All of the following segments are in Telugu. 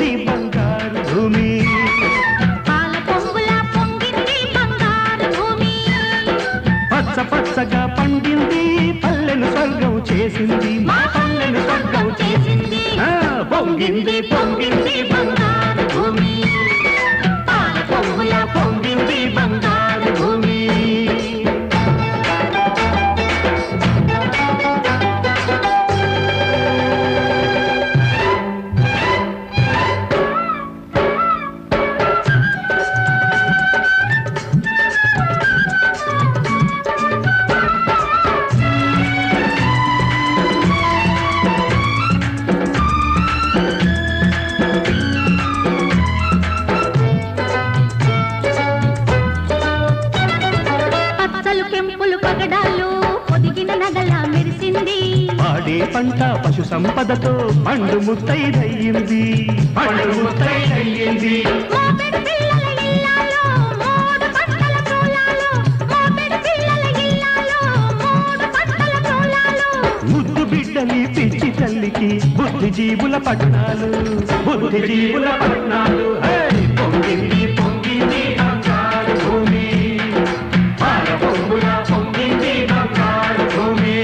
పొంగింది బంగారు భూమి పాల పొంగులా పొంగింది బంగారు భూమి పచ్చ పచ్చగా పండింది పల్లెను స్వర్గం చేసింది మా పల్లెను స్వర్గం చేసింది పొంగింది పొంగింది బంగారు భూమి పాల పొంగులా పొంగింది బంగారు భూమి పాడే పంట పశు సంపదతో పండు ముత్తైదయ్యింది పండు ముత్తైదయ్యింది ముద్దు బిడ్డలి పిచ్చి తల్లికి బుద్ధిజీవుల పట్టణాలు బుద్ధిజీవుల పట్టణాలు పొంగింది పొంగింది బంగారు భూమి పాల పొంగుల పొంగింది బంగారు భూమి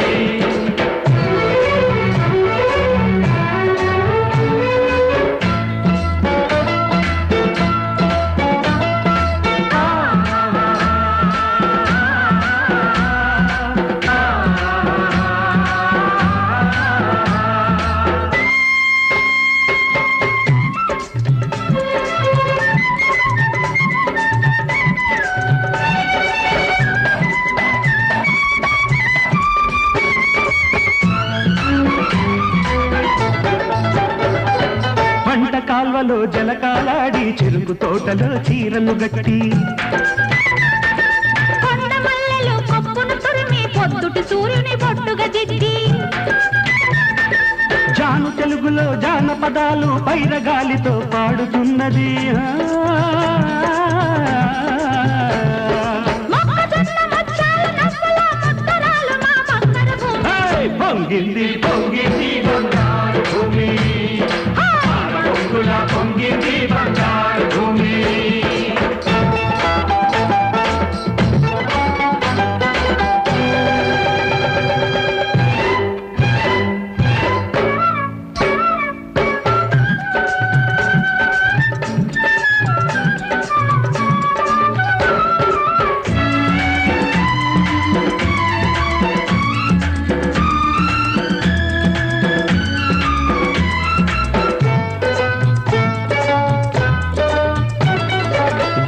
కాల్వలో జలకాలాడి చెరుకు తోటలో చీరను గట్టి కొండమల్లెలు కొప్పును తురిమి పొద్దుటి సూర్యుని బొట్టుగా దిద్ది జాను తెలుగులో జానపదాలు పైరగాలితో పాడుతున్నది పొంగింది పొంగింది బంగారు భూమి పొంగింది బంగారు భూమి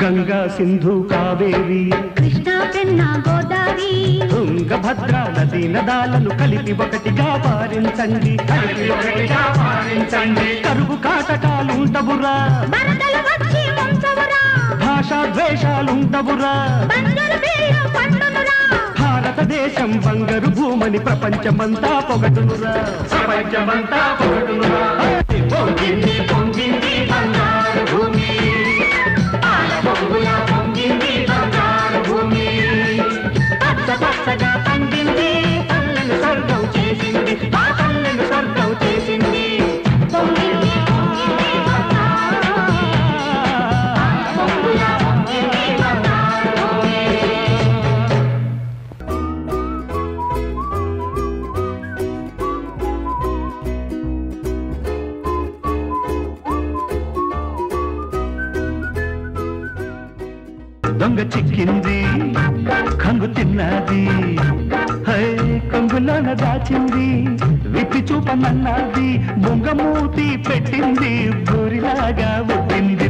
గంగా సింధు కావేరి కృష్ణా పెన్నా గోదావరి తుంగభద్ర నదీ నదాలను కలిపి ఒకటిగా పారించండి కలిపి ఒకటిగా పారించండి కరువు కాటకాలుంటవురా వరదలు వచ్చి ముంచవురా భాషా ద్వేషాలుంటవురా బంగారు బియ్యం పండునురా భారతదేశం బంగారు భూమని ప్రపంచమంతా పొగటునురా ప్రపంచమంతా పొగటునురా పొంగింది పొంగింది బంగారు భూమి పొంగులా పొంగింది బంగారు భూమి పచ్చ పచ్చగా పండింది పల్లెను స్వర్గం చేసింది ఆ పల్లెను స్వర్గం చేసింది పొంగింది పొంగింది పొంగులా పొంగింది బంగారు భూమి దొంగ చిక్కింది కంగు తిన్నది హై కంగులోన దాచింది విప్పి చూపమన్నది బొంగమూతి పెట్టింది బూరిలాగా ఉట్టింది